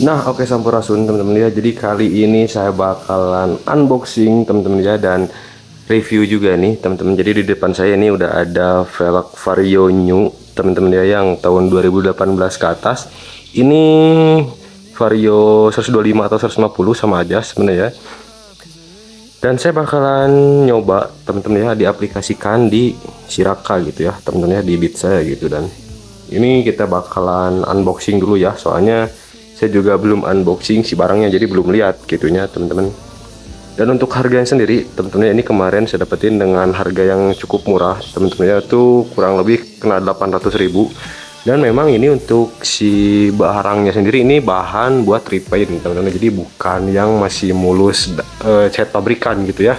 Nah, oke Sampurasun teman-teman ya. Jadi kali ini saya bakalan unboxing teman-teman ya, dan review juga nih teman-teman. Jadi di depan saya ini udah ada velg Vario New teman-teman ya, yang tahun 2018 ke atas. Ini Vario 125 atau 150 sama aja sebenarnya. Dan saya bakalan nyoba teman-teman ya, diaplikasikan di Siraka gitu ya teman-teman ya, di Beat saya gitu. Dan ini kita bakalan unboxing dulu ya, soalnya saya juga belum unboxing si barangnya, jadi belum lihat gitunya teman-teman. Dan untuk harganya sendiri teman-teman ya, ini kemarin saya dapetin dengan harga yang cukup murah teman-teman ya, tuh kurang lebih kena 800.000. Dan memang ini untuk si barangnya sendiri ini bahan buat repaint teman-teman, jadi bukan yang masih mulus cat pabrikan gitu ya.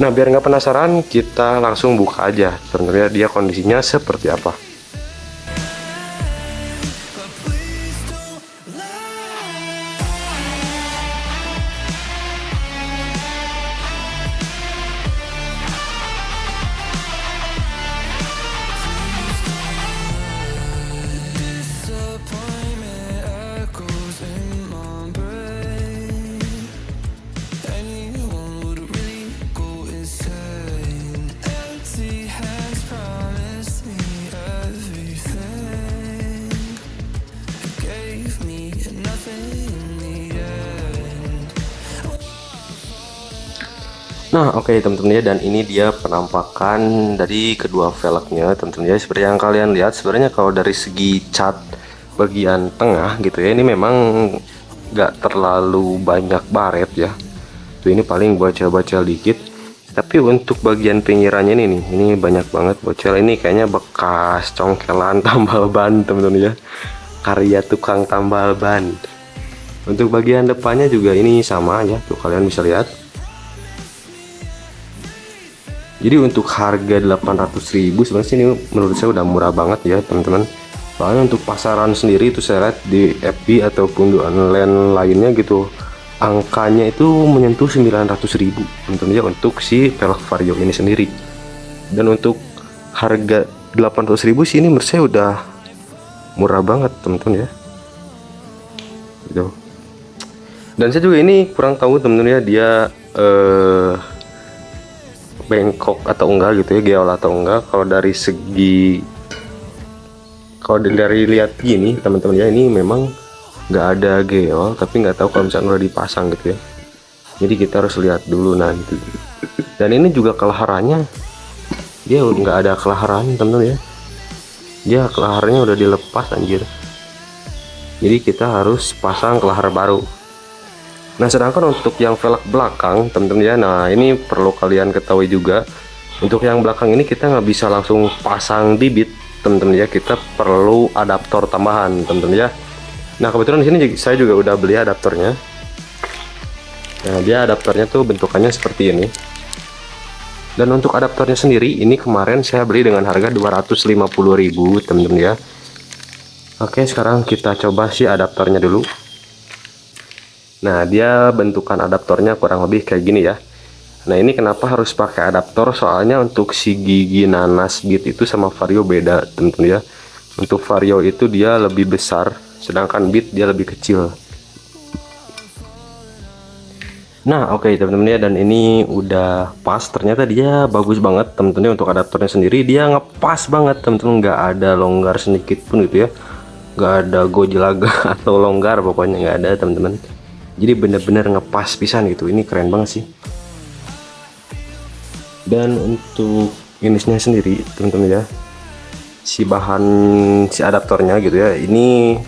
Nah, biar nggak penasaran, kita langsung buka aja teman-teman ya, dia kondisinya seperti apa. Nah, oke teman-teman ya, dan ini dia penampakan dari kedua velgnya teman-teman ya. Seperti yang kalian lihat, sebenarnya kalau dari segi cat bagian tengah gitu ya, ini memang nggak terlalu banyak baret ya. Tuh, ini paling bocel-bocel dikit. Tapi untuk bagian pinggirannya ini nih, ini banyak banget bocel. Ini kayaknya bekas congkelan tambal ban teman-teman ya, karya tukang tambal ban. Untuk bagian depannya juga ini sama ya, tuh kalian bisa lihat. Jadi untuk harga 800.000 sebenarnya ini menurut saya udah murah banget ya teman-teman. Soalnya untuk pasaran sendiri itu saya lihat di FB ataupun di online lainnya gitu, angkanya itu menyentuh 900.000 teman-teman ya, untuk si velg Vario ini sendiri. Dan untuk harga 800.000 sih ini menurut saya udah murah banget teman-teman ya gitu. Dan saya juga ini kurang tahu teman-teman ya, dia bengkok atau enggak gitu ya, geol atau enggak. Kalau dari segi, kalau dari lihat gini teman-teman ya, ini memang nggak ada geol, tapi nggak tahu kalau misalnya udah dipasang gitu ya. Jadi kita harus lihat dulu nanti. Dan ini juga kelaharannya, dia nggak ada kelaharan teman-teman ya, dia kelaharannya udah dilepas anjir. Jadi kita harus pasang kelahar baru. Nah, sedangkan untuk yang velg belakang teman-teman ya, nah ini perlu kalian ketahui juga, untuk yang belakang ini kita nggak bisa langsung pasang di Beat teman-teman ya, kita perlu adaptor tambahan teman-teman ya. Nah, kebetulan di sini saya juga udah beli adaptornya. Nah, dia adaptornya tuh bentukannya seperti ini. Dan untuk adaptornya sendiri ini kemarin saya beli dengan harga 250.000 teman-teman ya. Oke, sekarang kita coba si adaptornya dulu. Nah, dia bentukan adaptornya kurang lebih kayak gini ya. Nah, ini kenapa harus pakai adaptor, soalnya untuk si gigi nanas Beat itu sama Vario beda teman-teman ya. Untuk Vario itu dia lebih besar, sedangkan Beat dia lebih kecil. Nah, oke teman-teman ya, dan ini udah pas, ternyata dia bagus banget teman-teman ya. Untuk adaptornya sendiri dia ngepas banget teman-teman, nggak ada longgar sedikit pun gitu ya, nggak ada gojlaga atau longgar, pokoknya nggak ada teman-teman. Jadi bener-bener ngepas pisan gitu, ini keren banget sih. Dan untuk ininya sendiri teman-teman ya, si bahan si adaptornya gitu ya, ini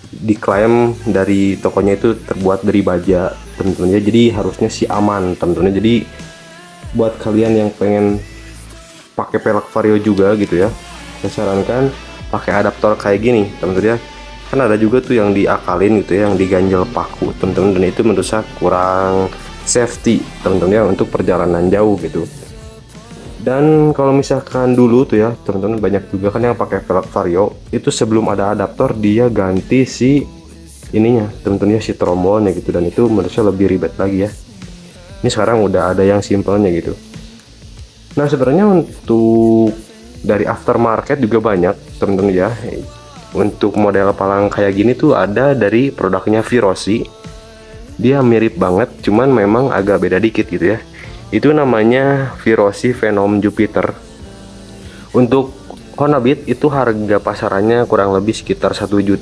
diklaim dari tokonya itu terbuat dari baja teman-teman ya, jadi harusnya sih aman teman-teman. Jadi buat kalian yang pengen pakai velg Vario juga gitu ya, saya sarankan pakai adaptor kayak gini teman-teman ya. Kan ada juga tuh yang diakalin gitu ya, yang diganjel paku teman-teman, dan itu menurut saya kurang safety teman-teman ya untuk perjalanan jauh gitu. Dan kalau misalkan dulu tuh ya teman-teman, banyak juga kan yang pakai velg Vario itu sebelum ada adaptor dia ganti si ininya teman-teman ya, si trombolnya gitu, dan itu menurut saya lebih ribet lagi ya. Ini sekarang udah ada yang simpelnya gitu. Nah, sebenarnya untuk dari aftermarket juga banyak teman-teman ya. untuk model palang kayak gini tuh ada dari produknya Virosi. Dia mirip banget, cuman memang agak beda dikit gitu ya. Itu namanya Virosi Venom Jupiter. Untuk Honda Beat itu harga pasarannya kurang lebih sekitar 1.050.000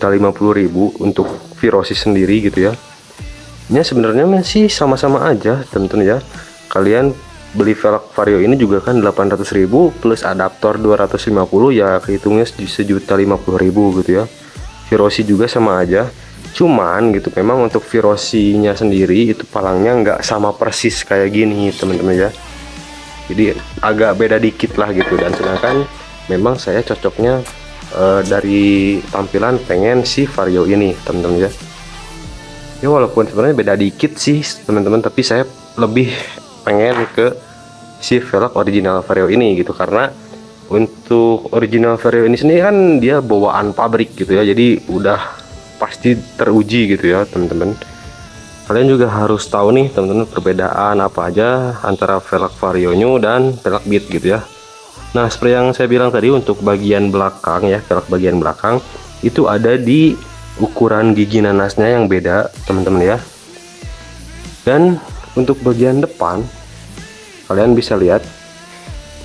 untuk Virosi sendiri gitu ya. Ini sebenarnya masih sama-sama aja teman-teman ya. Kalian beli velg Vario ini juga kan 800.000 plus adaptor 250, ya kehitungnya 1.050.000 gitu ya. Virosi juga sama aja, cuman gitu memang untuk Virosinya sendiri itu palangnya nggak sama persis kayak gini teman-teman ya. Jadi agak beda dikit lah gitu, dan sedangkan memang saya cocoknya dari tampilan pengen si Vario ini teman-teman ya. Ya walaupun sebenarnya beda dikit sih teman-teman, tapi saya lebih pengen ke si velg original Vario ini gitu, karena untuk original Vario ini sendiri kan dia bawaan pabrik gitu ya, jadi udah pasti teruji gitu ya teman-teman. Kalian juga harus tahu nih teman-teman perbedaan apa aja antara velg Vario New dan velg Beat gitu ya. Nah seperti yang saya bilang tadi, untuk bagian belakang ya, velg bagian belakang itu ada di ukuran gigi nanasnya yang beda teman-teman ya. Dan untuk bagian depan kalian bisa lihat,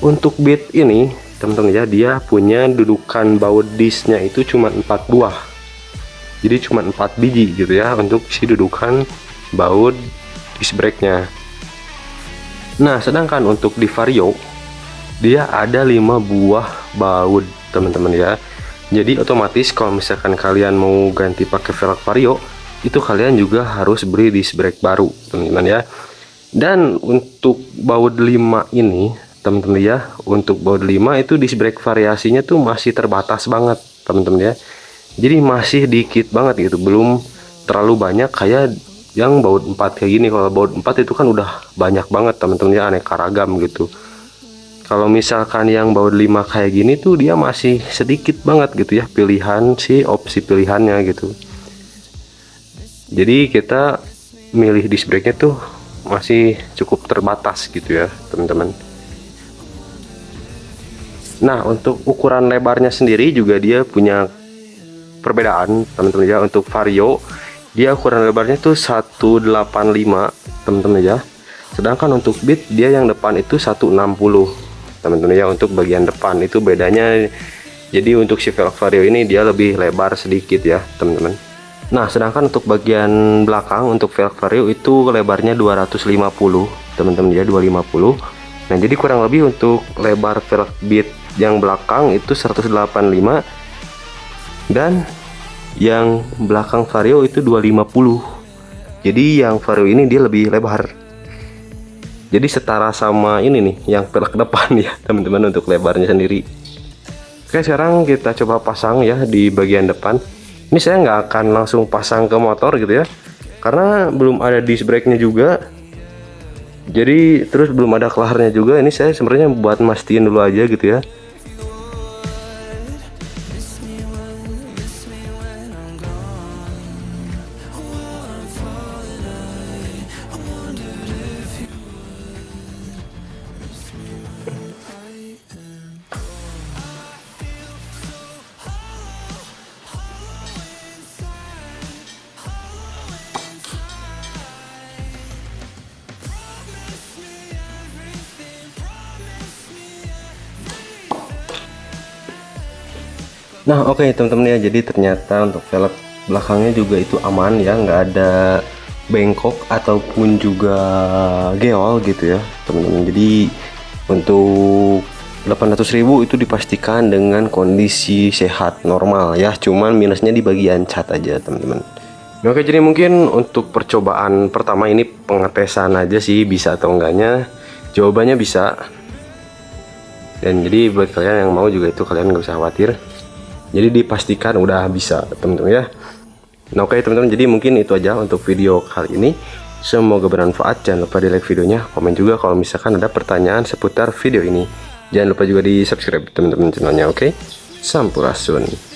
untuk Beat ini teman-teman ya, dia punya dudukan baut disknya itu cuma 4 buah, jadi cuma 4 biji gitu ya untuk si dudukan baut disc brake-nya. Nah sedangkan untuk di Vario dia ada 5 buah baut teman-teman ya. Jadi otomatis kalau misalkan kalian mau ganti pakai velg Vario, itu kalian juga harus beli disc brake baru teman-teman ya. Dan untuk baut 5 ini teman-teman ya, untuk baut 5 itu disc brake variasinya tuh masih terbatas banget teman-teman ya. Jadi masih dikit banget gitu, belum terlalu banyak kayak yang baut 4 kayak gini. Kalau baut 4 itu kan udah banyak banget teman-teman ya, aneka ragam gitu. Kalau misalkan yang baut 5 kayak gini tuh dia masih sedikit banget gitu ya pilihan, si opsi pilihannya gitu. Jadi kita milih disc brake-nya tuh masih cukup terbatas gitu ya teman-teman. Nah untuk ukuran lebarnya sendiri juga dia punya perbedaan teman-teman ya. Untuk Vario dia ukuran lebarnya tuh 185 teman-teman ya, sedangkan untuk Beat dia yang depan itu 160 teman-teman ya. Untuk bagian depan itu bedanya, jadi untuk si velg Vario ini dia lebih lebar sedikit ya teman-teman. Nah sedangkan untuk bagian belakang untuk velg Vario itu lebarnya 250 teman-teman ya, 250. Nah jadi kurang lebih untuk lebar velg Beat yang belakang itu 185, dan yang belakang Vario itu 250. Jadi yang Vario ini dia lebih lebar, jadi setara sama ini nih yang velg depan ya teman-teman untuk lebarnya sendiri. Oke sekarang kita coba pasang ya di bagian depan. Ini saya nggak akan langsung pasang ke motor gitu ya, karena belum ada disc brake-nya juga, jadi terus belum ada kelaharnya juga. Ini saya sebenarnya buat mastiin dulu aja gitu ya. Nah oke teman-teman ya, jadi ternyata untuk velg belakangnya juga itu aman ya, nggak ada bengkok ataupun juga geol gitu ya teman-teman. Jadi untuk 800.000 itu dipastikan dengan kondisi sehat normal ya, cuman minusnya di bagian cat aja teman-teman. Oke jadi mungkin untuk percobaan pertama ini pengetesan aja sih bisa atau enggaknya. Jawabannya bisa, dan jadi buat kalian yang mau juga itu kalian nggak usah khawatir, jadi dipastikan udah bisa teman-teman ya. Nah oke teman-teman, jadi mungkin itu aja untuk video kali ini. Semoga bermanfaat. Jangan lupa di like videonya, komen juga kalau misalkan ada pertanyaan seputar video ini. Jangan lupa juga di subscribe teman-teman channelnya. Oke, sampurasun.